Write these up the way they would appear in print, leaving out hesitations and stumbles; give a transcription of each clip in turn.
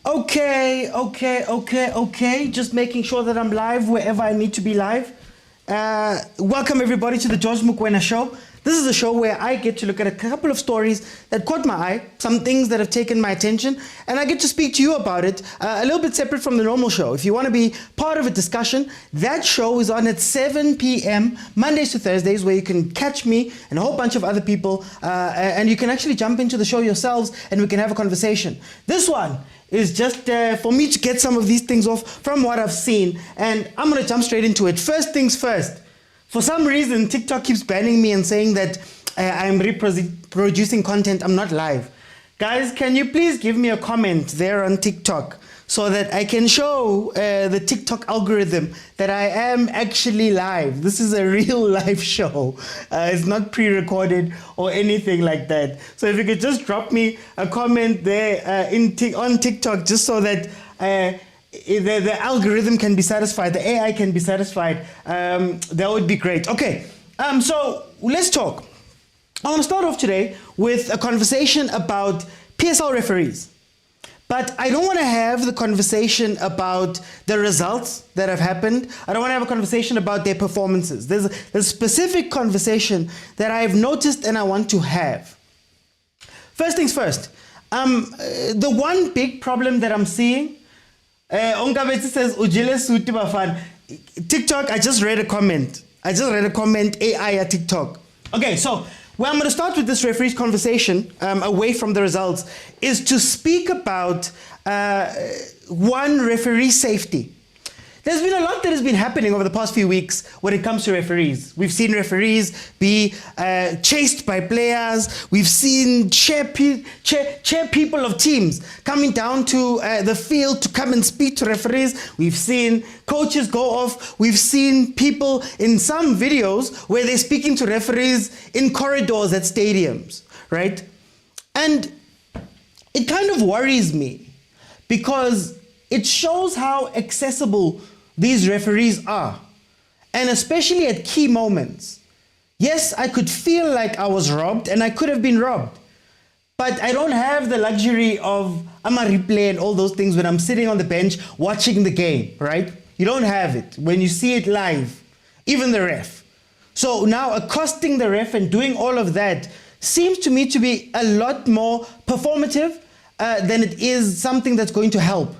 Okay. Just making sure that I'm live wherever I need to be live. Welcome everybody to the George Mokwena show. This is a show where I get to look at a couple of stories that caught my eye, some things that have taken my attention, and I get to speak to you about it a little bit separate from the normal show. If you want to be part of a discussion, that show is on at 7 p.m. Mondays to Thursdays, where you can catch me and a whole bunch of other people, and you can actually jump into the show yourselves and we can have a conversation. This one is just for me to get some of these things off from what I've seen, and I'm going to jump straight into it. First things first. For some reason, TikTok keeps banning me and saying that I'm reproducing content. I'm not live. Guys, can you please give me a comment there on TikTok so that I can show the TikTok algorithm that I am actually live? This is a real live show. It's not pre-recorded or anything like that. So if you could just drop me a comment there on TikTok, just so that the algorithm can be satisfied, the AI can be satisfied, that would be great. Okay, so let's talk. I want to start off today with a conversation about PSL referees. But I don't want to have the conversation about the results that have happened. I don't want to have a conversation about their performances. There's a specific conversation that I've noticed and I want to have. First things first, the one big problem that I'm seeing, Ongabeti says, Ujile suti bafana. TikTok, I just read a comment. AI at TikTok. Okay, so where I'm going to start with this referee's conversation, away from the results, is to speak about one, referee safety. There's been a lot that has been happening over the past few weeks when it comes to referees. We've seen referees be chased by players. We've seen chair people of teams coming down to the field to come and speak to referees. We've seen coaches go off. We've seen people in some videos where they're speaking to referees in corridors at stadiums, right? And it kind of worries me because it shows how accessible these referees are, and especially at key moments. Yes, I could feel like I was robbed, and I could have been robbed, but I don't have the luxury of a replay and all those things when I'm sitting on the bench watching the game, right? You don't have it when you see it live, even the ref. So now accosting the ref and doing all of that seems to me to be a lot more performative than it is something that's going to help.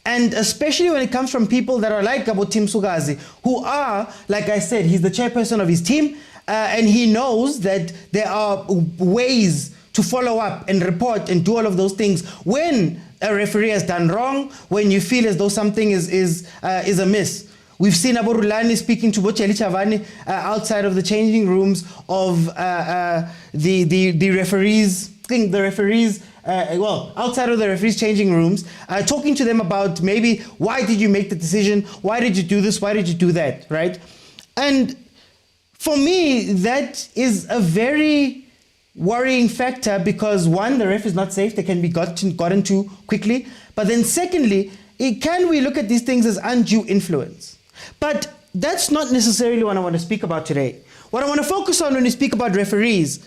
And especially when it comes from people that are like Gabo Tim Sugazi, who are, like I said, he's the chairperson of his team, and he knows that there are ways to follow up and report and do all of those things when a referee has done wrong, when you feel as though something is amiss. We've seen Abu Rulani speaking to Chavani outside of the changing rooms of the referees. Outside of the referees' changing rooms, talking to them about maybe why did you make the decision, why did you do this, why did you do that, right? And for me, that is a very worrying factor because one, the ref is not safe, they can be gotten to quickly, but then secondly, can we look at these things as undue influence? But that's not necessarily what I want to speak about today. What I want to focus on when we speak about referees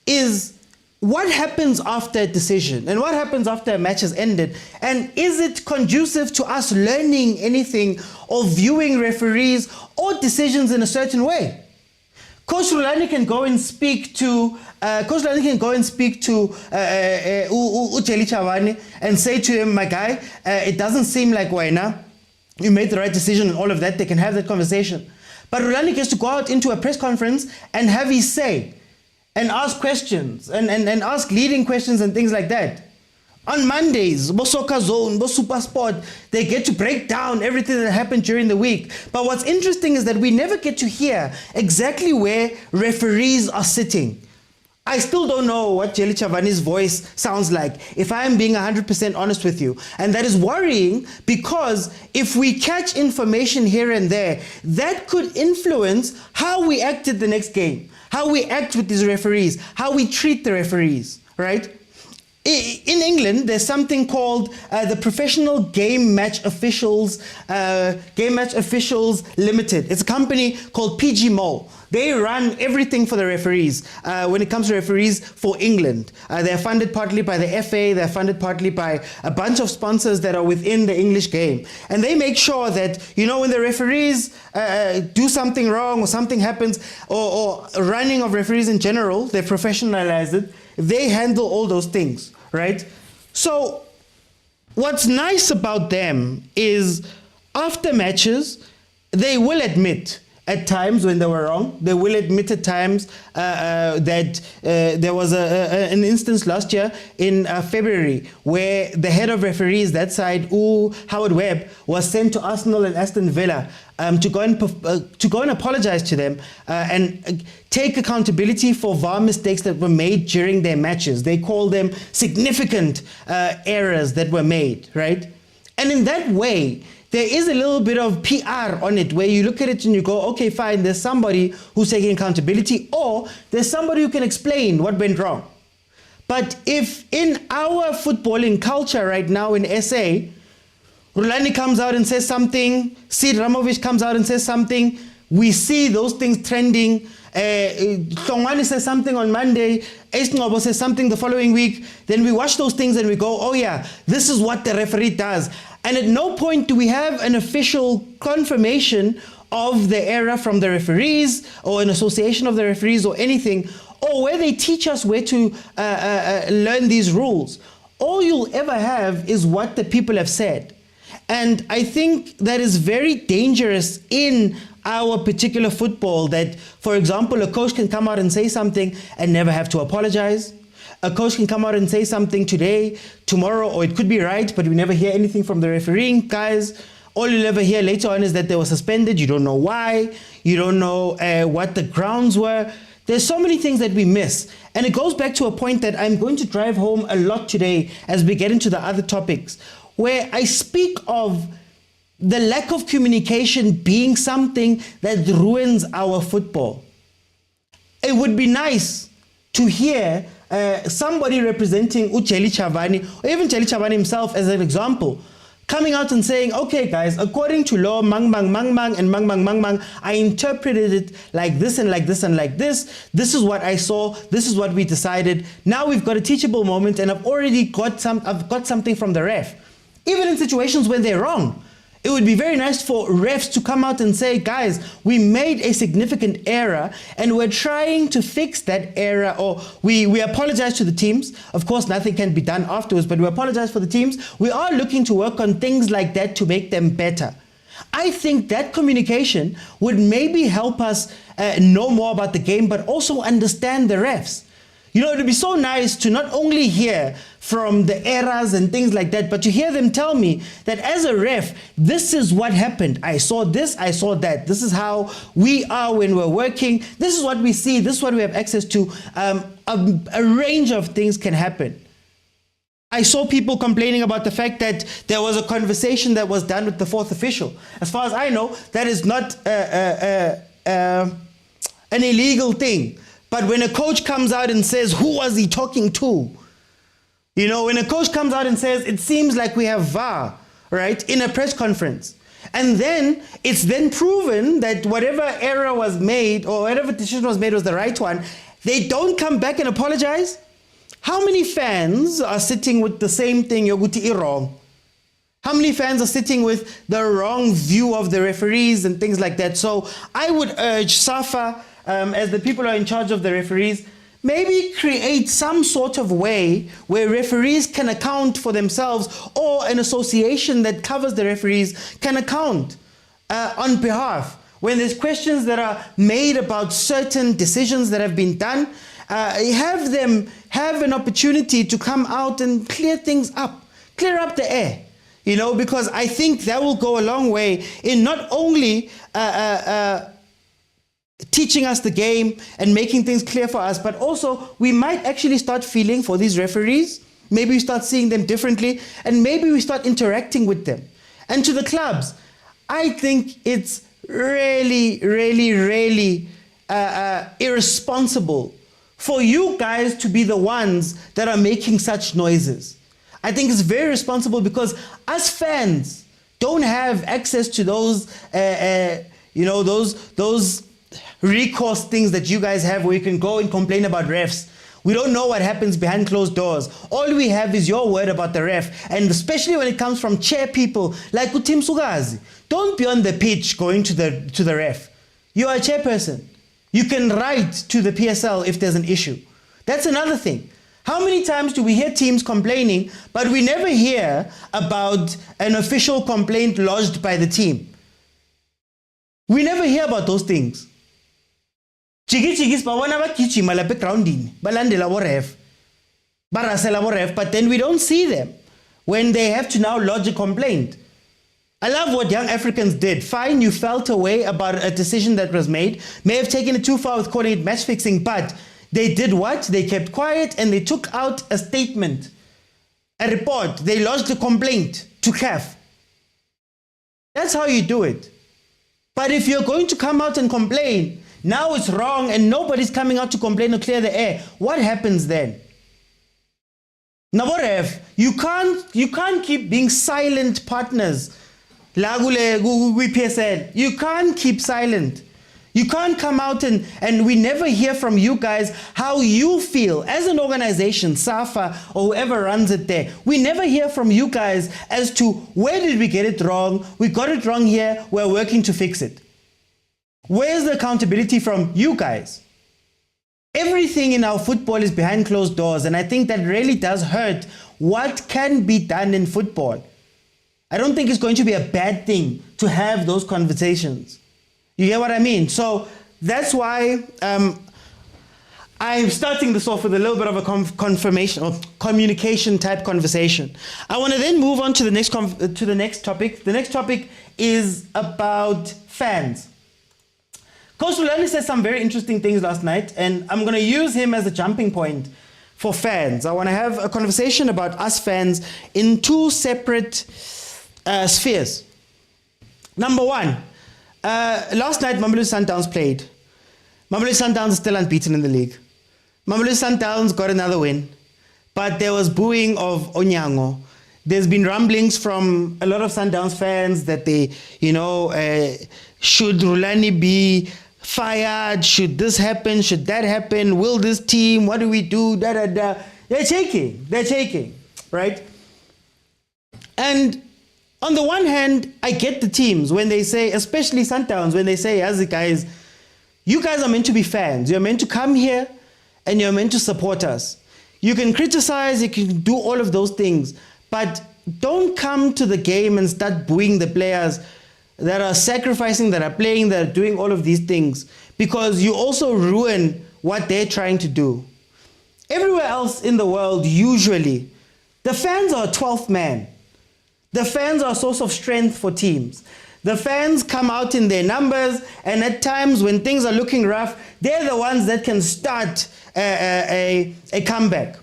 is what happens after a decision and what happens after a match has ended, and is it conducive to us learning anything or viewing referees or decisions in a certain way? Coach Rulani can go and speak to Ucheli Chavani and say to him, my guy, it doesn't seem like Mokoena, you made the right decision and all of that. They can have that conversation. But Rulani gets to go out into a press conference and have his say and ask questions and ask leading questions and things like that. On Mondays, Soccer Zone, Supersport, they get to break down everything that happened during the week. But what's interesting is that we never get to hear exactly where referees are sitting. I still don't know what Jelly Chavani's voice sounds like, if I am being 100% honest with you. And that is worrying because if we catch information here and there, that could influence how we act at the next game, how we act with these referees, how we treat the referees, right? in England, there's something called the Professional Game Match Officials Limited. It's a company called PGMO. They run everything for the referees when it comes to referees for England. They're funded partly by the FA, they're funded partly by a bunch of sponsors that are within the English game. And they make sure that, you know, when the referees do something wrong or something happens, or running of referees in general, they professionalize it, they handle all those things, right? So what's nice about them is after matches, they will admit at times when they were wrong. They will admit at times that there was an instance last year in February where the head of referees that side, Howard Webb, was sent to Arsenal and Aston Villa to go and apologize to them and take accountability for VAR mistakes that were made during their matches. They call them significant errors that were made, right? And in that way, there is a little bit of PR on it where you look at it and you go, okay, fine, there's somebody who's taking accountability, or there's somebody who can explain what went wrong. But if in our footballing culture right now in SA, Rulani comes out and says something, Sid Ramovic comes out and says something, we see those things trending, Hlongwane says something on Monday, Ace Ngobo says something the following week, then we watch those things and we go, oh yeah, this is what the referee does. And at no point do we have an official confirmation of the error from the referees or an association of the referees or anything, or where they teach us where to learn these rules. All you'll ever have is what the people have said. And I think that is very dangerous in our particular football, that, for example, a coach can come out and say something and never have to apologize. A coach can come out and say something today, tomorrow, or it could be right, but we never hear anything from the refereeing guys. All you'll ever hear later on is that they were suspended. You don't know why. You don't know what the grounds were. There's so many things that we miss. And it goes back to a point that I'm going to drive home a lot today as we get into the other topics, where I speak of the lack of communication being something that ruins our football. It would be nice to hear somebody representing Ucheli Chavani, or even Cheli Chavani himself as an example, coming out and saying, okay guys, according to law, mang mang mang mang and mang mang mang mang, I interpreted it like this and like this and like this. This is what I saw. This is what we decided. Now we've got a teachable moment, and I've got something from the ref. Even in situations when they're wrong, it would be very nice for refs to come out and say, guys, we made a significant error and we're trying to fix that error, or we apologize to the teams. Of course, nothing can be done afterwards, but we apologize for the teams. We are looking to work on things like that to make them better. I think that communication would maybe help us know more about the game, but also understand the refs. You know, it would be so nice to not only hear from the errors and things like that, but to hear them tell me that as a ref, this is what happened. I saw this, I saw that. This is how we are when we're working. This is what we see. This is what we have access to. A range of things can happen. I saw people complaining about the fact that there was a conversation that was done with the fourth official. As far as I know, that is not an illegal thing. But when a coach comes out and says, who was he talking to? You know, when a coach comes out and says, it seems like we have VAR, right, in a press conference. And then it's then proven that whatever error was made or whatever decision was made was the right one. They don't come back and apologize. How many fans are sitting with the same thing, Yoguti wrong? How many fans are sitting with the wrong view of the referees and things like that? So I would urge SAFA, as the people who are in charge of the referees, maybe create some sort of way where referees can account for themselves, or an association that covers the referees can account on behalf. When there's questions that are made about certain decisions that have been done, have them have an opportunity to come out and clear things up, clear up the air. You know, because I think that will go a long way in not only teaching us the game and making things clear for us, but also we might actually start feeling for these referees. Maybe we start seeing them differently, and maybe we start interacting with them. And to the clubs, I think it's really, really, really irresponsible for you guys to be the ones that are making such noises. I think it's very responsible because us fans don't have access to those, those recourse things that you guys have where you can go and complain about refs. We don't know what happens behind closed doors. All we have is your word about the ref, and especially when it comes from chair people like Utim Sugazi. Don't be on the pitch going to the ref. You are a chairperson. You can write to the PSL if there's an issue. That's another thing. How many times do we hear teams complaining, but we never hear about an official complaint lodged by the team? We never hear about those things. But then we don't see them when they have to now lodge a complaint. I love what young Africans did. Fine, you felt a way about a decision that was made, may have taken it too far with calling it match fixing, but they did what? They kept quiet and they took out a statement, a report. They lodged a complaint to CAF. That's how you do it. But if you're going to come out and complain, now it's wrong and nobody's coming out to complain or clear the air, what happens then? Naboref, you can't keep being silent partners. You can't keep silent. You can't come out and we never hear from you guys how you feel as an organization, SAFA or whoever runs it there. We never hear from you guys as to where did we get it wrong? We got it wrong here. We're working to fix it. Where's the accountability from you guys? Everything in our football is behind closed doors, and I think that really does hurt what can be done in football. I don't think it's going to be a bad thing to have those conversations. You get what I mean? So that's why I'm starting this off with a little bit of a confirmation or communication type conversation. I want to then move on to the next topic. The next topic is about fans. Coach Rulani said some very interesting things last night, and I'm going to use him as a jumping point for fans. I want to have a conversation about us fans in two separate spheres. Number one, last night Mamelodi Sundowns played. Mamelodi Sundowns is still unbeaten in the league. Mamelodi Sundowns got another win, but there was booing of Onyango. There's been rumblings from a lot of Sundowns fans that they, should Rulani be fired? Should this happen? Should that happen? Will this team? What do we do? They're shaking, right? And on the one hand, I get the teams when they say, especially Sundowns, when they say, as the guys, you guys are meant to be fans. You're meant to come here and you're meant to support us. You can criticize, you can do all of those things, but don't come to the game and start booing the players that are sacrificing, that are playing, that are doing all of these things, because you also ruin what they're trying to do. Everywhere else in the world, usually, the fans are a 12th man. The fans are a source of strength for teams. The fans come out in their numbers, and at times when things are looking rough, they're the ones that can start a comeback.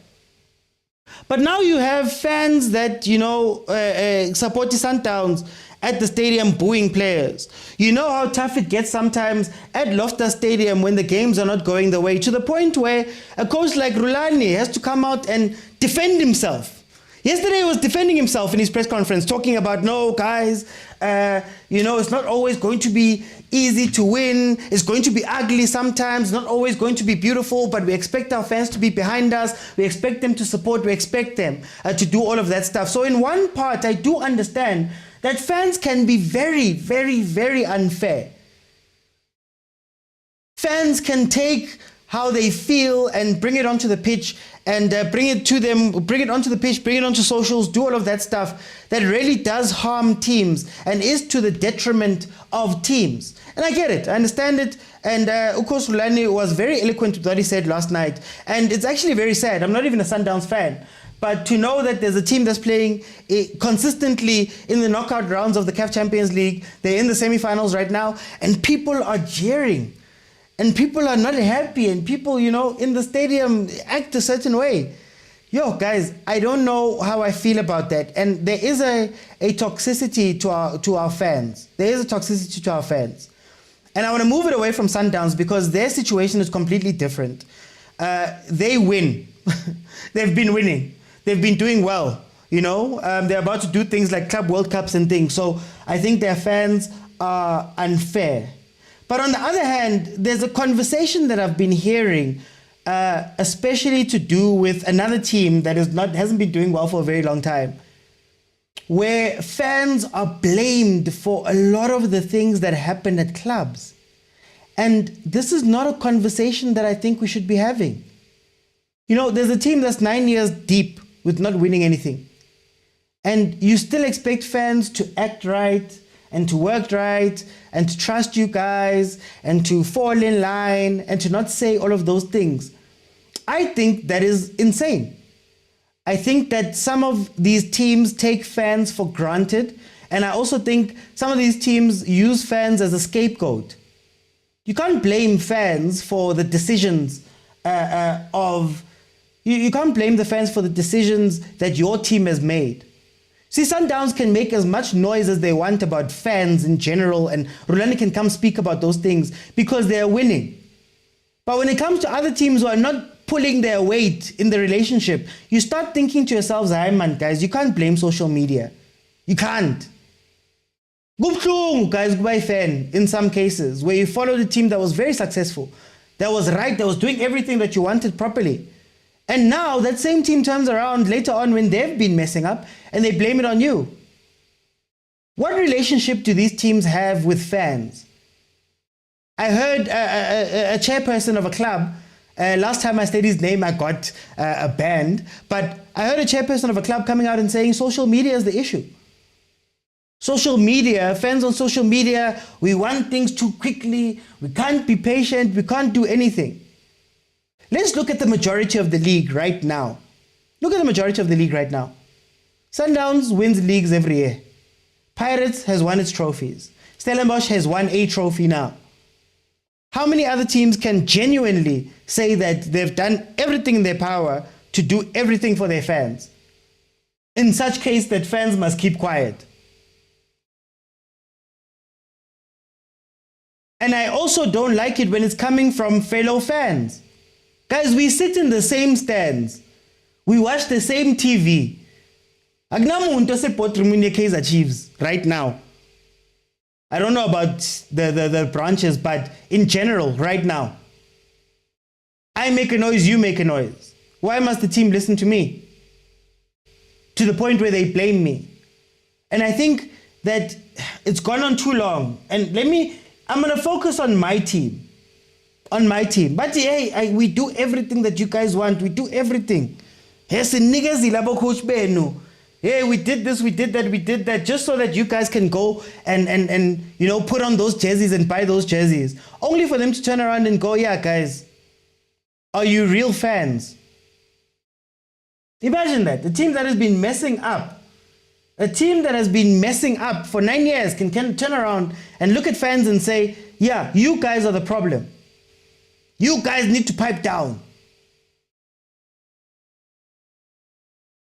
But now you have fans that, support the Sundowns at the stadium booing players. You know how tough it gets sometimes at Loftus Stadium when the games are not going the way, to the point where a coach like Rulani has to come out and defend himself. Yesterday he was defending himself in his press conference, talking about, no, guys, it's not always going to be easy to win. It's going to be ugly sometimes, not always going to be beautiful, but we expect our fans to be behind us. We expect them to support. We expect them to do all of that stuff. So in one part, I do understand that fans can be very, very, very unfair. Fans can take how they feel and bring it onto the pitch and bring it to them, bring it onto the pitch, bring it onto socials, do all of that stuff that really does harm teams and is to the detriment of teams. And I get it, I understand it, and Ukos Rulani was very eloquent with what he said last night, and it's actually very sad. I'm not even a Sundowns fan, but to know that there's a team that's playing consistently in the knockout rounds of the CAF Champions League, they're in the semi-finals right now, and people are jeering. And people are not happy, and people, in the stadium act a certain way. Yo, guys, I don't know how I feel about that. And there is a toxicity to our fans. There is a toxicity to our fans. And I want to move it away from Sundowns because their situation is completely different. they win. They've been winning. They've been doing well. They're about to do things like Club World Cups and things. So I think their fans are unfair. But on the other hand, there's a conversation that I've been hearing, especially to do with another team that hasn't been doing well for a very long time, where fans are blamed for a lot of the things that happen at clubs. And this is not a conversation that I think we should be having. There's a team that's 9 years deep with not winning anything. And you still expect fans to act right and to work right and to trust you guys and to fall in line and to not say all of those things. I think that is insane. I think that some of these teams take fans for granted. And I also think some of these teams use fans as a scapegoat. You can't blame fans for the decisions You can't blame the fans for the decisions that your team has made. See, Sundowns can make as much noise as they want about fans in general, and Rulani can come speak about those things because they are winning. But when it comes to other teams who are not pulling their weight in the relationship, you start thinking to yourselves, "Hey man, guys, you can't blame social media. You can't." Guys, goodbye fan in some cases where you followed a team that was very successful, that was right, that was doing everything that you wanted properly. And now that same team turns around later on when they've been messing up and they blame it on you. What relationship do these teams have with fans? I heard a chairperson of a club, last time I said his name I got banned, but I heard a chairperson of a club coming out and saying social media is the issue. Social media, fans on social media, we want things too quickly, we can't be patient, we can't do anything. Let's look at the majority of the league right now. Look at the majority of the league right now. Sundowns wins leagues every year. Pirates has won its trophies. Stellenbosch has won a trophy now. How many other teams can genuinely say that they've done everything in their power to do everything for their fans? In such case that fans must keep quiet. And I also don't like it when it's coming from fellow fans. Guys, we sit in the same stands. We watch the same TV. Agnamuntu support Kaizer Chiefs right now. I don't know about the branches, but in general, right now. I make a noise, you make a noise. Why must the team listen to me? To the point where they blame me. And I think that it's gone on too long. And I'm going to focus on my team. On my team. But hey, we do everything that you guys want. We do everything. Hey, we did this, we did that, we did that, just so that you guys can go and put on those jerseys and buy those jerseys. Only for them to turn around and go, yeah, guys, are you real fans? Imagine that. A team that has been messing up. A team that has been messing up for 9 years can turn around and look at fans and say, yeah, you guys are the problem. You guys need to pipe down.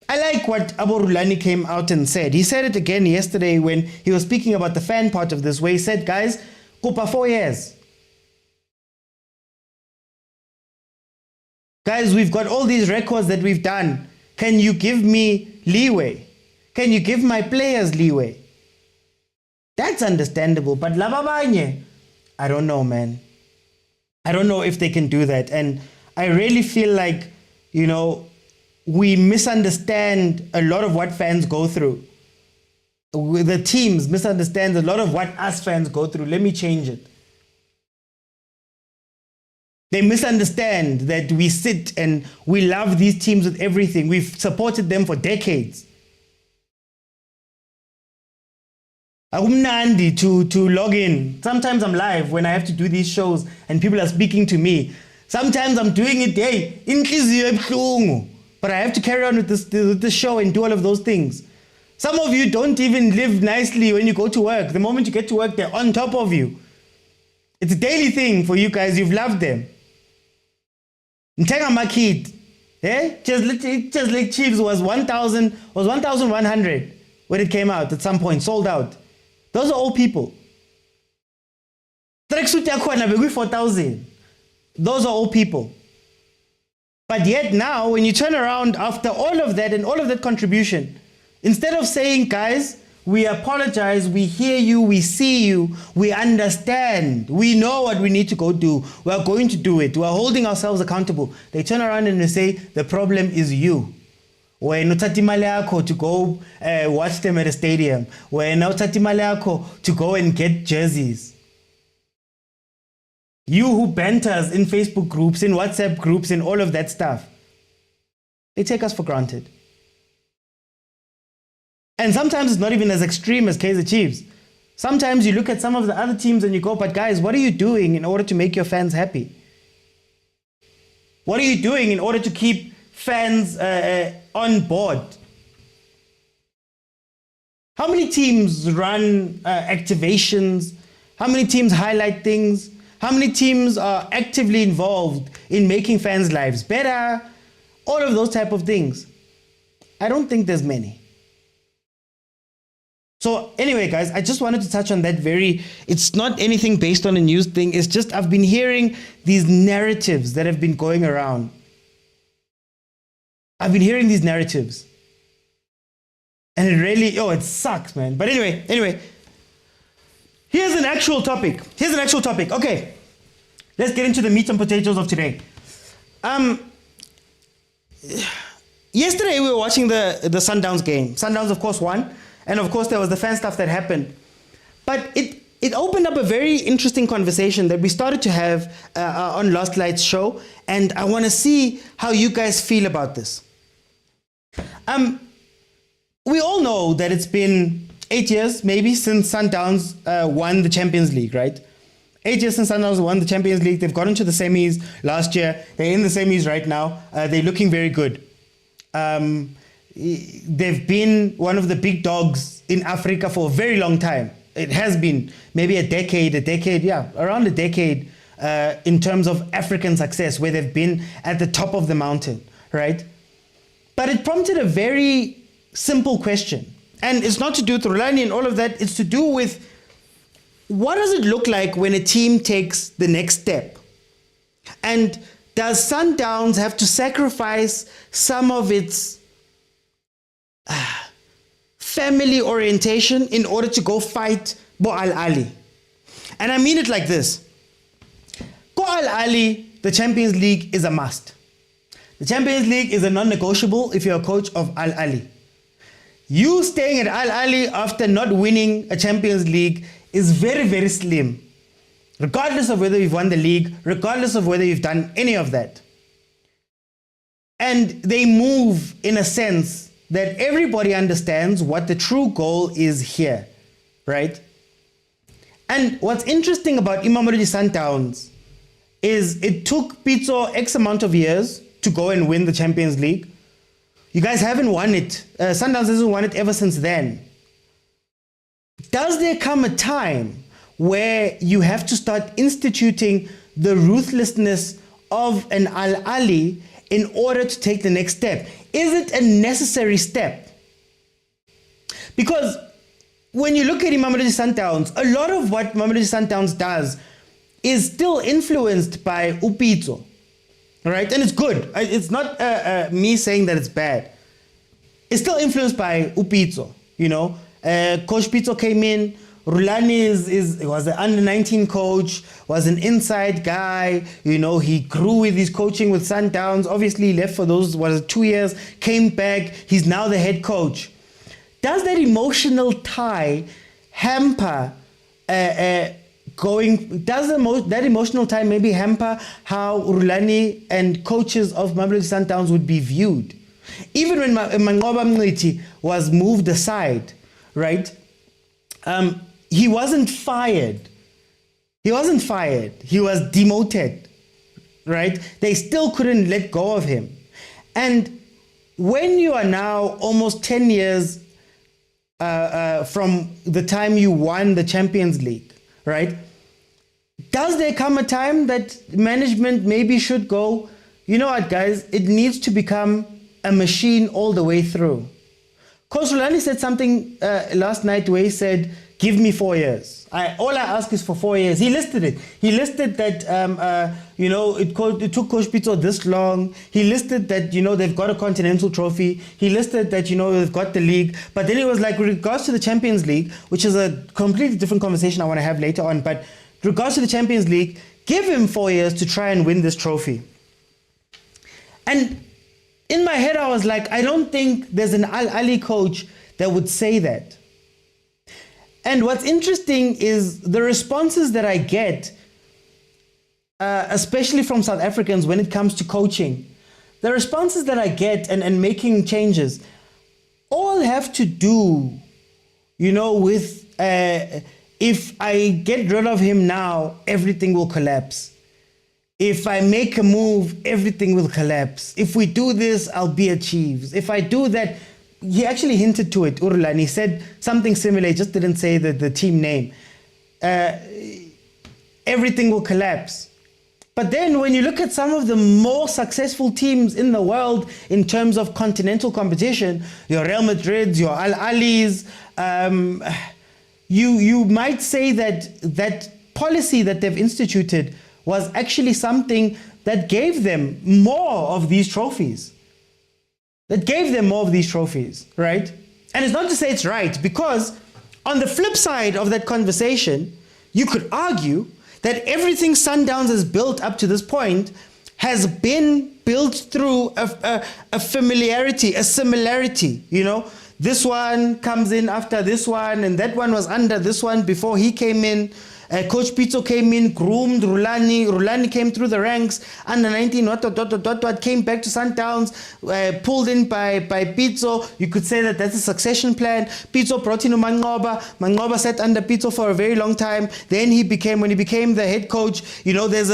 I like what Rulani came out and said. He said it again yesterday when he was speaking about the fan part of this, where he said, guys, Kupa 4 years. Guys, we've got all these records that we've done. Can you give me leeway? Can you give my players leeway? That's understandable. But Lababanye, I don't know, man. I don't know if they can do that. And I really feel like, we misunderstand a lot of what fans go through. The teams misunderstand a lot of what us fans go through. Let me change it. They misunderstand that we sit and we love these teams with everything. We've supported them for decades. Akumnandi to log in. Sometimes I'm live when I have to do these shows and people are speaking to me. Sometimes I'm doing it, hey, inhliziyo ebuhlungu. But I have to carry on with this show and do all of those things. Some of you don't even live nicely when you go to work. The moment you get to work, they're on top of you. It's a daily thing for you guys. You've loved them. Mtenga Makid, just like Chiefs was 1,100 when it came out at some point, sold out. Those are all people. 4,000. Those are all people. But yet now, when you turn around after all of that and all of that contribution, instead of saying, guys, we apologize, we hear you, we see you, we understand, we know what we need to go do, we are going to do it, we are holding ourselves accountable. They turn around and they say, the problem is you. When uthatha imali yakho to go watch them at a stadium, when uthatha imali yakho to go and get jerseys. You who banters in Facebook groups, in WhatsApp groups, in all of that stuff, they take us for granted. And sometimes it's not even as extreme as Kaizer Chiefs. Sometimes you look at some of the other teams and you go, but guys, what are you doing in order to make your fans happy? What are you doing in order to keep fans on board? How many teams run activations? How many teams highlight things? How many teams are actively involved in making fans' lives better? All of those type of things. I don't think there's many. So anyway, guys, I just wanted to touch on that it's not anything based on a news thing. It's just I've been hearing these narratives that have been going around. I've been hearing these narratives. And it really, it sucks, man. But anyway, here's an actual topic. Okay, let's get into the meat and potatoes of today. Yesterday we were watching the Sundowns game. Sundowns, of course, won. And of course, there was the fan stuff that happened. But it opened up a very interesting conversation that we started to have on Last Light's show. And I want to see how you guys feel about this. We all know that it's been 8 years, maybe, since Sundowns won the Champions League, right? 8 years since Sundowns won the Champions League. They've gotten to the semis last year. They're in the semis right now. They're looking very good. They've been one of the big dogs in Africa for a very long time. It has been maybe around a decade in terms of African success, where they've been at the top of the mountain, right? But it prompted a very simple question. And it's not to do with rulani and all of that. It's to do with, what does it look like when a team takes the next step? And does Sundowns have to sacrifice some of its family orientation in order to go fight Bo Al Ahly? And I mean it like this. Go Al Ahly, the Champions League is a must. The Champions League is a non-negotiable if you're a coach of Al Ahly. You staying at Al Ahly after not winning a Champions League is very, very slim. Regardless of whether you've won the league, regardless of whether you've done any of that. And they move in a sense that everybody understands what the true goal is here, right? And what's interesting about Mamelodi Sundowns is it took Pitso X amount of years to go and win the Champions League. You guys haven't won it. Sundowns hasn't won it ever since then. Does there come a time where you have to start instituting the ruthlessness of an Al Ahly in order to take the next step? Is it a necessary step? Because when you look at Mamelodi Sundowns, a lot of what Mamelodi Sundowns does is still influenced by Pitso, right? And it's good. It's not me saying that it's bad. It's still influenced by Pitso, you know. Coach Pitso came in. Rulani was the under-19 coach, was an inside guy. You know, he grew with his coaching with Sundowns. Obviously, he left for those 2 years, came back. He's now the head coach. Does that emotional tie hamper that emotional tie maybe hamper how Rulani and coaches of Mamelodi Sundowns would be viewed? Even when Manqoba Mngqithi was moved aside, right? He wasn't fired. He was demoted, right? They still couldn't let go of him. And when you are now almost 10 years from the time you won the Champions League, right? Does there come a time that management maybe should go, you know what, guys, it needs to become a machine all the way through? Coach Rulani said something last night where he said, give me 4 years. All I ask is for 4 years. He listed it. He listed that, it took Coach Pitso this long. He listed that, they've got a continental trophy. He listed that, they've got the league. But then it was like, with regards to the Champions League, which is a completely different conversation I want to have later on, but with regards to the Champions League, give him 4 years to try and win this trophy. And in my head, I was like, I don't think there's an Ahly coach that would say that. And what's interesting is the responses that I get, especially from South Africans when it comes to coaching, the responses that I get and making changes all have to do, with if I get rid of him now, everything will collapse. If I make a move, everything will collapse. If we do this, I'll be at Chiefs. If I do that, he actually hinted to it, Rulani. He said something similar, he just didn't say the team name. Everything will collapse. But then when you look at some of the more successful teams in the world in terms of continental competition, your Real Madrids, your Ahlys, you might say that policy that they've instituted was actually something that gave them more of these trophies. Right? And it's not to say it's right, because on the flip side of that conversation, you could argue that everything Sundowns has built up to this point has been built through a familiarity, a similarity, This one comes in after this one, and that one was under this one before he came in. Coach Pitso came in, groomed Rulani. Rulani came through the ranks. Under 19, came back to Sundowns, pulled in by Pitso. You could say that that's a succession plan. Pitso brought in Mangoba. Mangoba sat under Pitso for a very long time. Then when he became the head coach, there's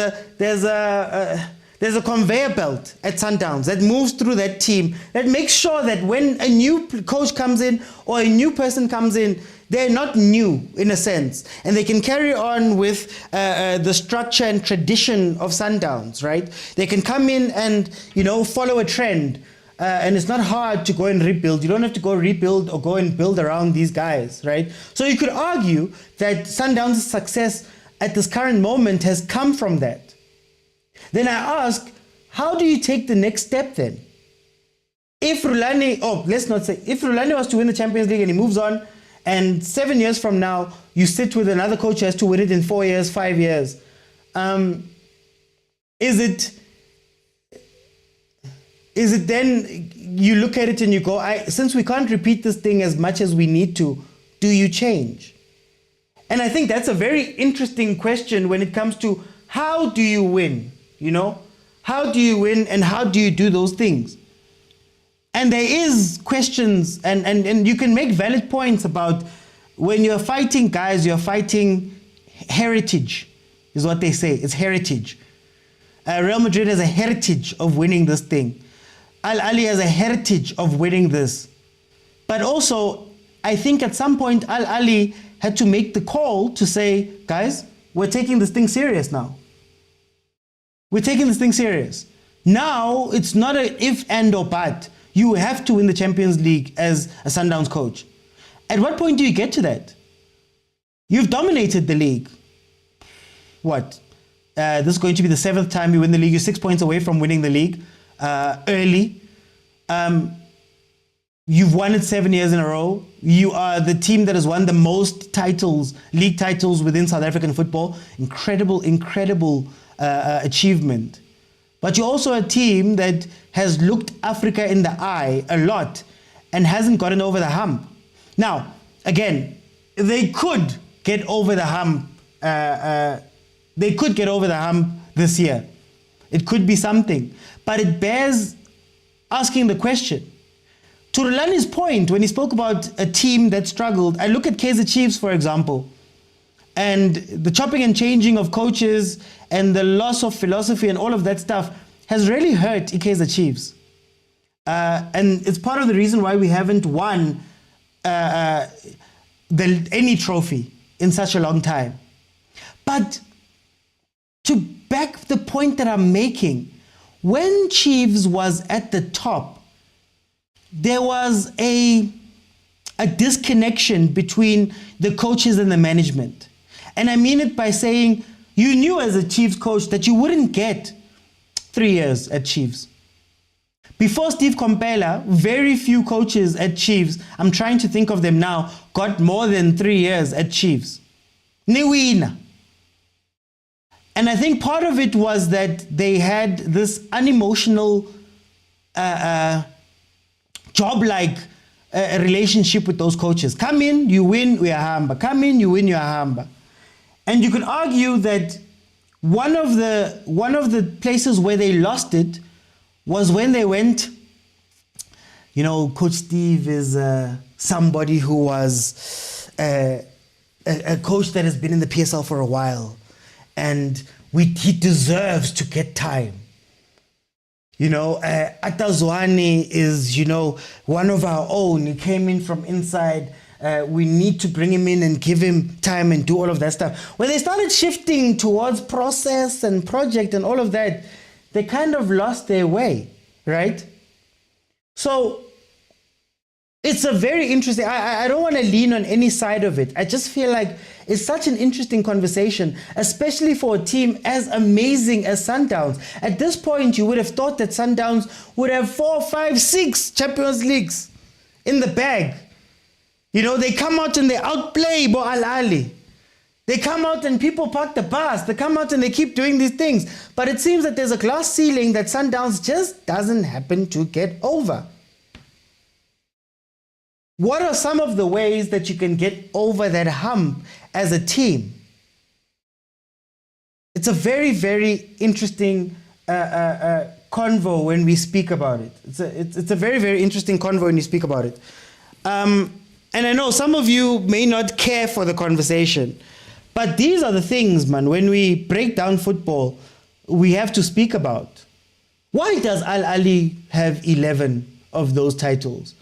a conveyor belt at Sundowns that moves through that team that makes sure that when a new coach comes in or a new person comes in, they're not new in a sense, and they can carry on with the structure and tradition of Sundowns, right? They can come in and, follow a trend, and it's not hard to go and rebuild. You don't have to go rebuild or go and build around these guys, right? So you could argue that Sundowns' success at this current moment has come from that. Then I ask, how do you take the next step then? If Rulani was to win the Champions League and he moves on, and 7 years from now, you sit with another coach who has to win it in 4 years, 5 years, is it then you look at it and you go, since we can't repeat this thing as much as we need to, do you change? And I think that's a very interesting question when it comes to how do you win, How do you win and how do you do those things? And there is questions, and you can make valid points about when you're fighting guys, you're fighting heritage, is what they say. It's heritage. Real Madrid has a heritage of winning this thing. Ahly has a heritage of winning this. But also, I think at some point, Ahly had to make the call to say, guys, we're taking this thing serious now. We're taking this thing serious. Now, it's not an if, and, or but. You have to win the Champions League as a Sundowns coach. At what point do you get to that? You've dominated the league. This is going to be the 7th time you win the league. You're 6 points away from winning the league early. You've won it 7 years in a row. You are the team that has won the most titles, league titles within South African football. Incredible achievement. But you're also a team that has looked Africa in the eye a lot and hasn't gotten over the hump. Now, again, they could get over the hump. They could get over the hump this year. It could be something. But it bears asking the question. To Rulani's point, when he spoke about a team that struggled, I look at Kaizer Chiefs, for example, and the chopping and changing of coaches and the loss of philosophy and all of that stuff has really hurt Kaizer Chiefs. And it's part of the reason why we haven't won any trophy in such a long time. But to back the point that I'm making, when Chiefs was at the top, there was a a disconnection between the coaches and the management. And I mean it by saying you knew as a Chiefs coach that you wouldn't get 3 years at Chiefs. Before Steve Kompela, very few coaches at Chiefs, I'm trying to think of them now, got more than 3 years at Chiefs. Niwina. And I think part of it was that they had this unemotional, job-like relationship with those coaches. Come in, you win, we are hamba. Come in, you win, you are hamba. And you could argue that one of the places where they lost it was when they went, you know, Coach Steve is somebody who was a coach that has been in the PSL for a while, and he deserves to get time. You know, Atazwani is, you know, one of our own. He came in from inside. We need to bring him in and give him time and do all of that stuff. When they started shifting towards process and project and all of that, they kind of lost their way, right? So it's a very interesting, I don't want to lean on any side of it. I just feel like it's such an interesting conversation, especially for a team as amazing as Sundowns. At this point, you would have thought that Sundowns would have 4, 5, 6 Champions Leagues in the bag. You know, they come out and they outplay Ahly. They come out and people park the bus. They come out and they keep doing these things. But it seems that there's a glass ceiling that Sundowns just doesn't happen to get over. What are some of the ways that you can get over that hump as a team? It's a very, very interesting convo when we speak about it. It's a very, very interesting convo when you speak about it. And I know some of you may not care for the conversation, but these are the things, man, when we break down football, we have to speak about. Why does Ahly have 11 of those titles?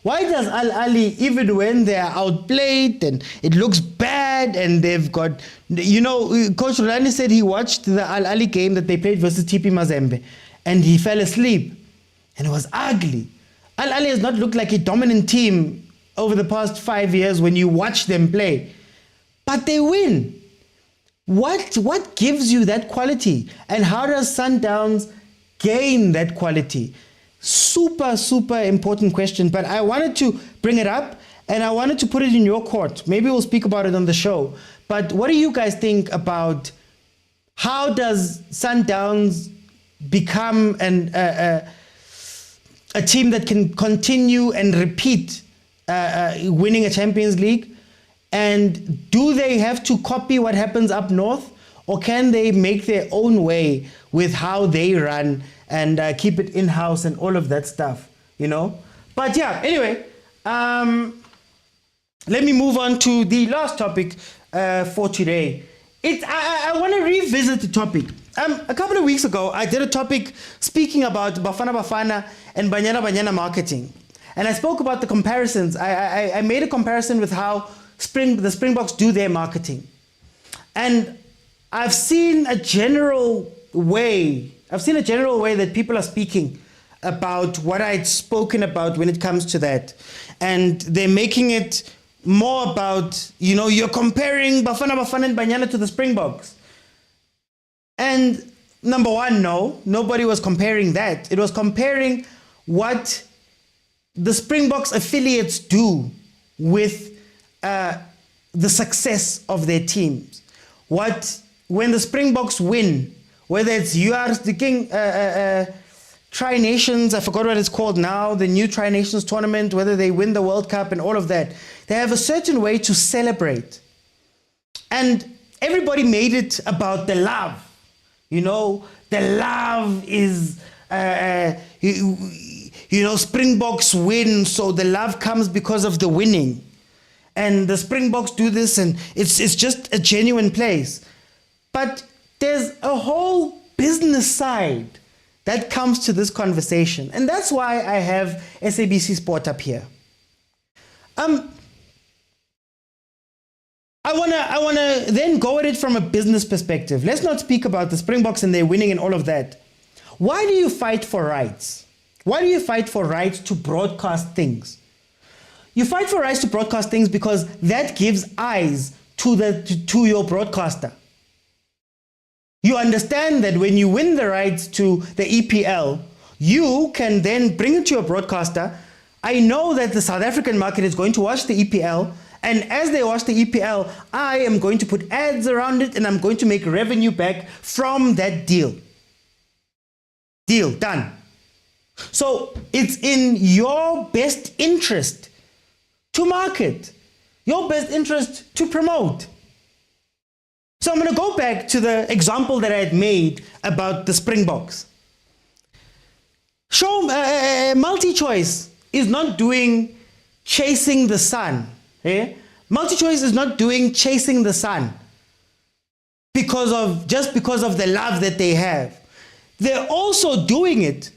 Why does Ahly, even when they are outplayed and it looks bad and they've got, you know, Coach Rulani said he watched the Ahly game that they played versus TP Mazembe and he fell asleep and it was ugly. Ahly has not looked like a dominant team over the past 5 years when you watch them play. But they win. What gives you that quality? And how does Sundowns gain that quality? Super, super important question. But I wanted to bring it up and I wanted to put it in your court. Maybe we'll speak about it on the show. But what do you guys think about how does Sundowns become a team that can continue and repeat winning a Champions League? And do they have to copy what happens up north, or can they make their own way with how they run and keep it in-house and all of that stuff, you know? But yeah, anyway, let me move on to the last topic for today. I want to revisit the topic. A couple of weeks ago, I did a topic speaking about bafana and banyana marketing. And I spoke about the comparisons. I made a comparison with how the Springboks do their marketing. And I've seen a general way that people are speaking about what I'd spoken about when it comes to that. And they're making it more about, you know, you're comparing Bafana and Banyana to the Springboks. And number one, no, nobody was comparing that. It was comparing what the Springboks affiliates do with the success of their teams. When the Springboks win, whether it's the King Tri-Nations, I forgot what it's called now, the new Tri-Nations tournament, whether they win the World Cup and all of that, they have a certain way to celebrate. And everybody made it about the love. You know, the love is, you know, Springboks win, so the love comes because of the winning. And the Springboks do this, and it's just a genuine place. But there's a whole business side that comes to this conversation. And that's why I have SABC Sport up here. I wanna then go at it from a business perspective. Let's not speak about the Springboks and their winning and all of that. Why do you fight for rights? Why do you fight for rights to broadcast things? You fight for rights to broadcast things because that gives eyes to your broadcaster. You understand that when you win the rights to the EPL, you can then bring it to your broadcaster. I know that the South African market is going to watch the EPL, and as they watch the EPL, I am going to put ads around it and I'm going to make revenue back from that deal. Deal done. So it's in your best interest to market, your best interest to promote. So I'm going to go back to the example that I had made about the Springboks. Multi-choice is not doing chasing the sun. Multi-choice is not doing chasing the sun just because of the love that they have. They're also doing it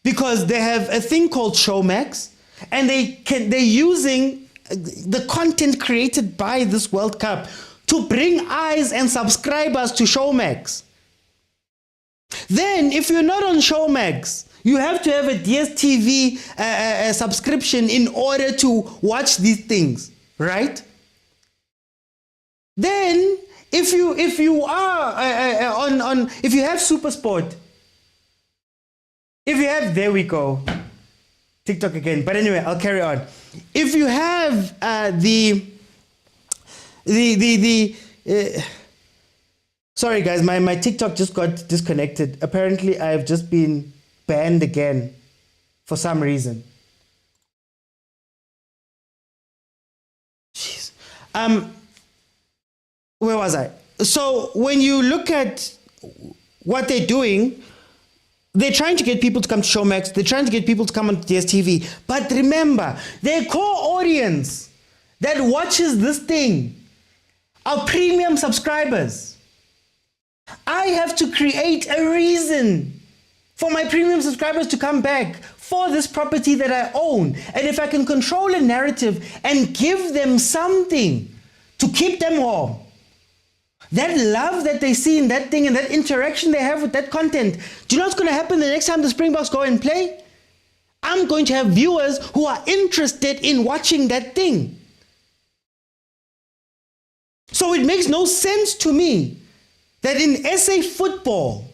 because they have a thing called Showmax, and they're using the content created by this World Cup to bring eyes and subscribers to Showmax. Then, if you're not on Showmax, you have to have a DStv subscription in order to watch these things, right? Then, if you have SuperSport, if you have, there we go, TikTok again. But anyway, I'll carry on. If you have sorry guys, my TikTok just got disconnected. Apparently, I've just been banned again for some reason. Jeez. Where was I? So when you look at what they're doing, they're trying to get people to come to Showmax. They're trying to get people to come on DStv. But remember, their core audience that watches this thing are premium subscribers. I have to create a reason for my premium subscribers to come back for this property that I own. And if I can control a narrative and give them something to keep them warm, that love that they see in that thing and that interaction they have with that content, do you know what's going to happen the next time the Springboks go and play? I'm going to have viewers who are interested in watching that thing. So it makes no sense to me that in SA football,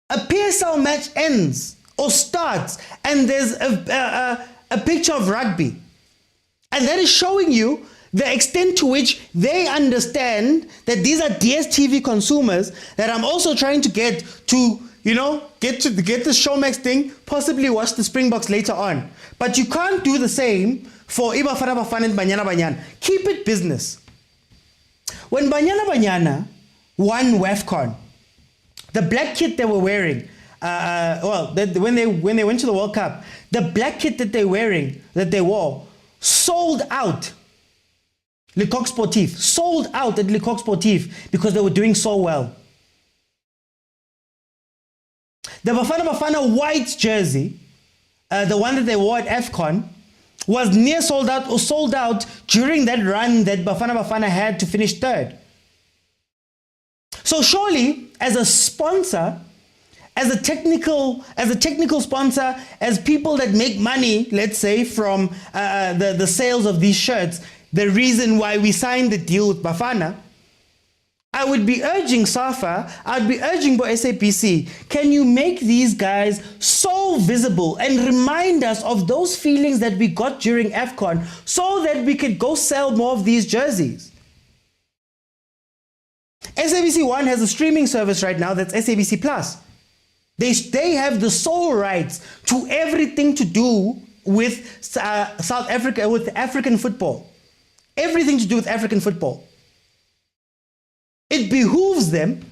a PSL match ends or starts and there's a picture of rugby. And that is showing you the extent to which they understand that these are DStv consumers that I'm also trying to get to, get the Showmax thing, possibly watch the Springboks later on. But you can't do the same for Bafana and Banyana. Keep it business. When Banyana won WAFCON, the black kit they were wearing, when they went to the World Cup, the black kit that they wore, sold out. Le Coq Sportif sold out at Le Coq Sportif because they were doing so well. The Bafana white jersey, the one that they wore at AFCON, was near sold out or sold out during that run that Bafana had to finish third. So surely, as a sponsor, as a technical sponsor, as people that make money, let's say, from the sales of these shirts, the reason why we signed the deal with Bafana, I would be urging SAFA, I'd be urging SAPC, can you make these guys so visible and remind us of those feelings that we got during AFCON so that we could go sell more of these jerseys? SABC One has a streaming service right now that's SABC Plus. They have the sole rights to everything to do with South Africa, with African football. Everything to do with African football. It behooves them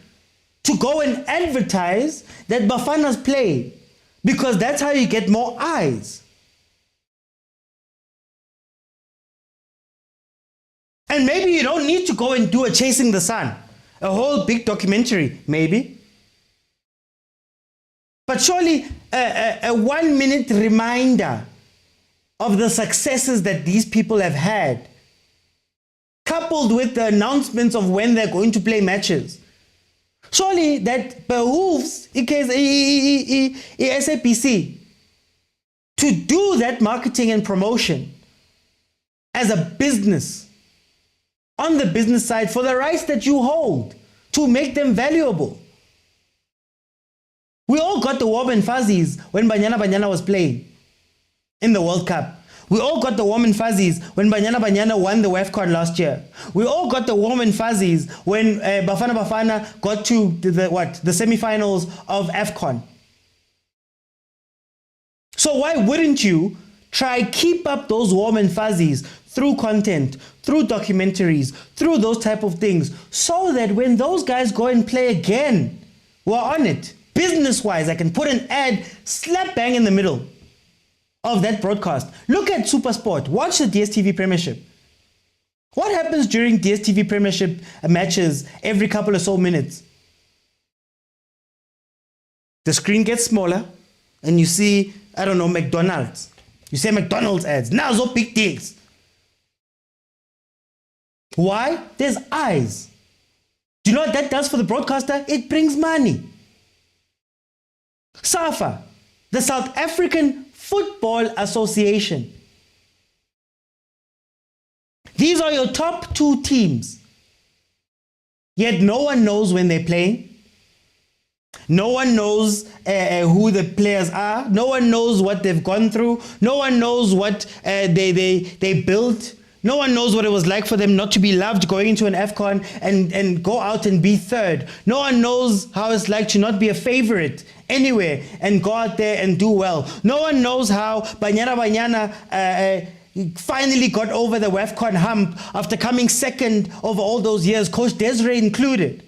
to go and advertise that Bafana's play, because that's how you get more eyes. And maybe you don't need to go and do a Chasing the Sun, a whole big documentary, maybe. But surely a 1 minute reminder of the successes that these people have had, coupled with the announcements of when they're going to play matches. Surely that behooves SAPC to do that marketing and promotion as a business, on the business side, for the rights that you hold, to make them valuable. We all got the warm and fuzzies when Banyana Banyana was playing in the World Cup. We all got the warm and fuzzies when Banyana Banyana won the WAFCON last year. We all got the warm and fuzzies when Bafana got to the semi-finals of AFCON. So why wouldn't you try keep up those warm and fuzzies through content, through documentaries, through those type of things, so that when those guys go and play again, we're on it. Business-wise, I can put an ad slap bang in the middle of that broadcast. Look at Supersport. Watch the DStv Premiership. What happens during DStv Premiership matches every couple of so minutes? The screen gets smaller and you see, I don't know, McDonald's. You say McDonald's ads. Now so big deals. Why? There's eyes. Do you know what that does for the broadcaster? It brings money. SAFA, the South African Football Association. These are your top two teams. Yet no one knows when they're playing. No one knows who the players are. No one knows what they've gone through. No one knows what they built. No one knows what it was like for them not to be loved going into an AFCON and go out and be third. No one knows how it's like to not be a favorite anywhere and go out there and do well. No one knows how Banyana finally got over the WAFCON hump after coming second over all those years, Coach Desiree included.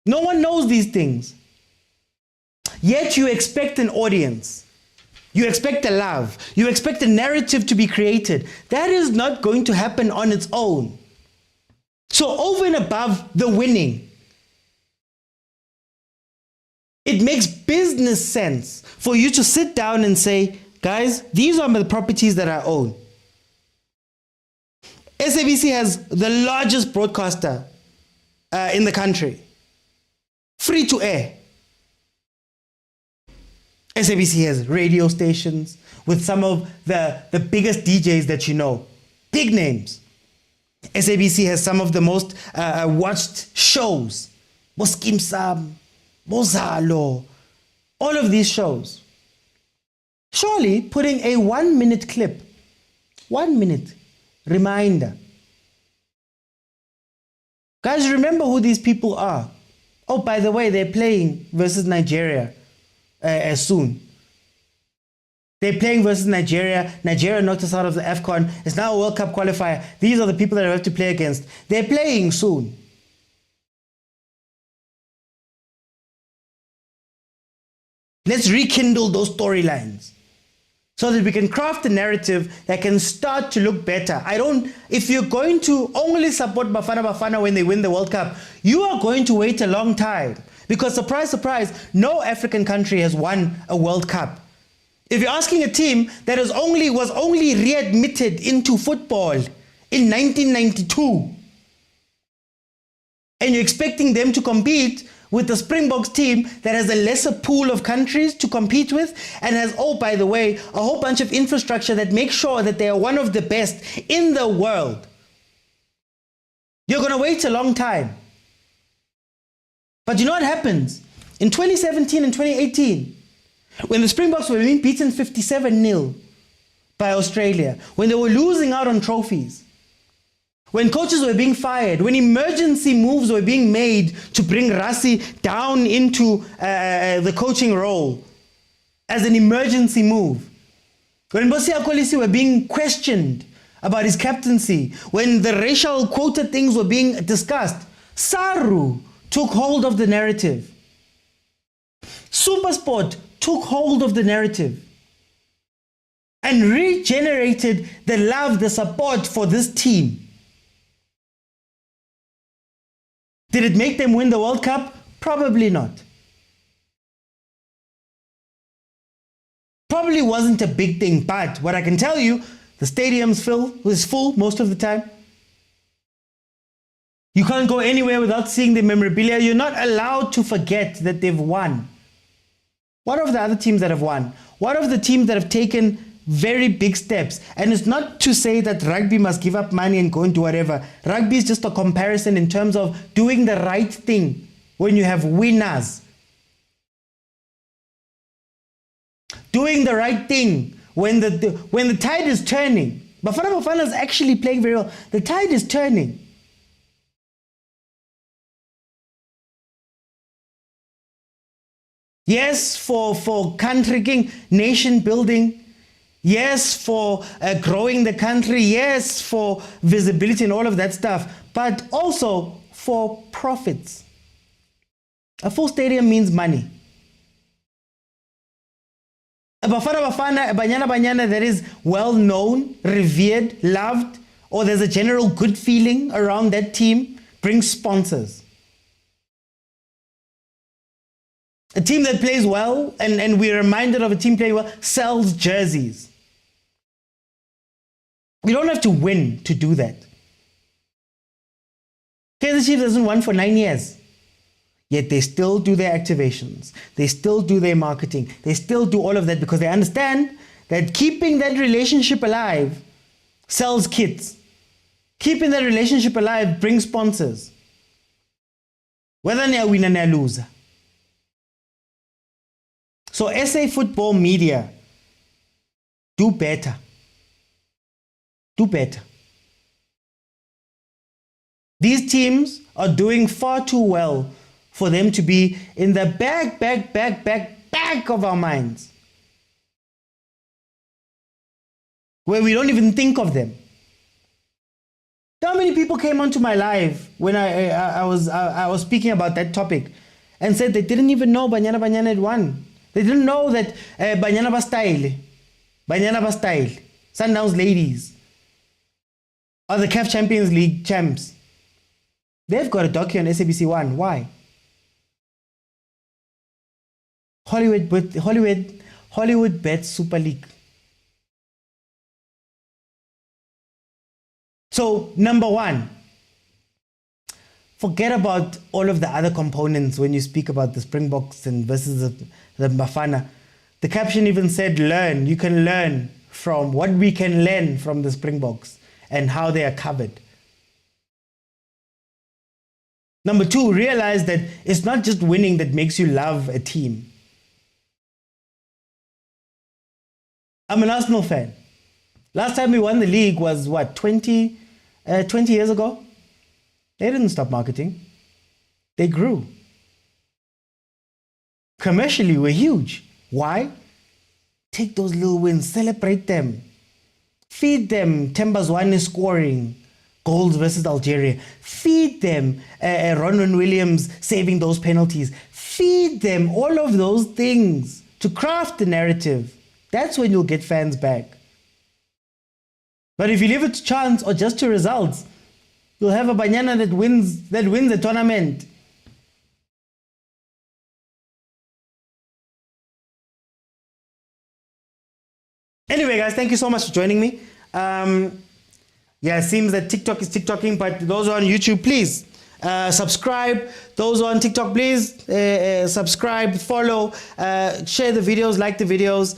No one knows these things. Yet you expect an audience. You expect a love. You expect a narrative to be created. That is not going to happen on its own. So over and above the winning, it makes business sense for you to sit down and say, guys, these are the properties that I own. SABC has the largest broadcaster in the country. Free to air. SABC has radio stations with some of the biggest DJs that you know. Big names. SABC has some of the most watched shows. Boskim Sam, Bozalo, all of these shows. Surely putting a 1-minute clip, 1 minute reminder. Guys, remember who these people are. Oh, by the way, they're playing versus Nigeria soon. They're playing versus Nigeria. Nigeria knocked us out of the AFCON. It's now a World Cup qualifier. These are the people that I have to play against. They're playing soon. Let's rekindle those storylines so that we can craft a narrative that can start to look better. If you're going to only support Bafana when they win the World Cup, you are going to wait a long time. Because surprise, surprise, no African country has won a World Cup. If you're asking a team that was only readmitted into football in 1992, and you're expecting them to compete with the Springboks team that has a lesser pool of countries to compete with and has, oh, by the way, a whole bunch of infrastructure that makes sure that they are one of the best in the world, you're going to wait a long time. But you know what happens? In 2017 and 2018, when the Springboks were being beaten 57-0 by Australia, when they were losing out on trophies, when coaches were being fired, when emergency moves were being made to bring Rassie down into the coaching role as an emergency move, when Bosia Kolisi were being questioned about his captaincy, when the racial quota things were being discussed, Saru took hold of the narrative. Supersport took hold of the narrative and regenerated the love, the support for this team. Did it make them win the World Cup? Probably not. Probably wasn't a big thing, but what I can tell you, the stadium's full most of the time. You can't go anywhere without seeing the memorabilia. You're not allowed to forget that they've won. What of the other teams that have won? What of the teams that have taken very big steps? And it's not to say that rugby must give up money and go and do whatever. Rugby is just a comparison in terms of doing the right thing when you have winners. Doing the right thing when the tide is turning. Bafana is actually playing very well. The tide is turning. Yes, for country king, nation building. Yes, for growing the country. Yes, for visibility and all of that stuff. But also for profits. A full stadium means money. A Bafana, a Banyana that is well known, revered, loved, or there's a general good feeling around that team, brings sponsors. A team that plays well, and we're reminded of a team playing well, sells jerseys. We don't have to win to do that. Kaizer Chiefs hasn't won for 9 years. Yet they still do their activations. They still do their marketing. They still do all of that because they understand that keeping that relationship alive sells kits. Keeping that relationship alive brings sponsors. Whether they win or they lose. So SA football media, do better. Do better. These teams are doing far too well for them to be in the back of our minds, where we don't even think of them. How many people came onto my live when I was speaking about that topic and said they didn't even know Banyana had won. They didn't know that Banyana Bastyle, Sundowns ladies are the CAF Champions League champs. They've got a docu on SABC 1. Why? Hollywood bets Super League. So, number one, forget about all of the other components when you speak about the Springboks and versus the Bafana. The caption even said, learn. You can learn from what we can learn from the Springboks and how they are covered. Number two, realize that it's not just winning that makes you love a team. I'm an Arsenal fan. Last time we won the league was what, 20 years ago? They didn't stop marketing. They grew. Commercially, we're huge. Why? Take those little wins, celebrate them. Feed them Themba Zwane scoring goals versus Algeria. Feed them Ronwen Williams saving those penalties. Feed them all of those things to craft the narrative. That's when you'll get fans back. But if you leave it to chance or just to results, you'll have a Banyana that wins the tournament. Anyway, guys, thank you so much for joining me. Yeah, it seems that TikTok is TikToking, but those on YouTube, please subscribe. Those on TikTok, please subscribe, follow, share the videos, like the videos.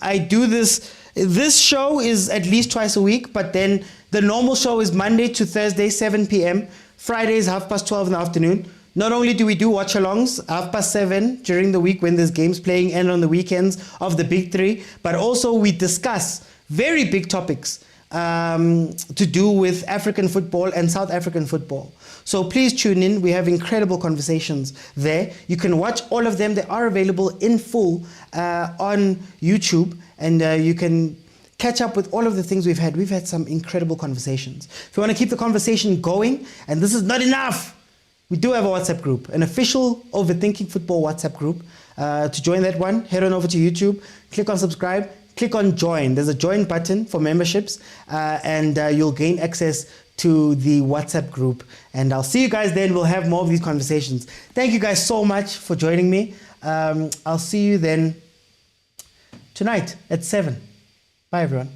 I do this. This show is at least twice a week, but then the normal show is Monday to Thursday, 7 p.m. Fridays, 12:30 in the afternoon. Not only do we do watch-alongs, 7:30 during the week when there's games playing and on the weekends of the big three, but also we discuss very big topics to do with African football and South African football. So please tune in. We have incredible conversations there. You can watch all of them. They are available in full on YouTube, and you can catch up with all of the things we've had. We've had some incredible conversations. If you want to keep the conversation going, and this is not enough, we do have a WhatsApp group, an official Overthinking Football WhatsApp group. To join that one, head on over to YouTube, click on subscribe, click on join. There's a join button for memberships, and you'll gain access to the WhatsApp group. And I'll see you guys then. We'll have more of these conversations. Thank you guys so much for joining me. I'll see you then tonight at 7. Bye, everyone.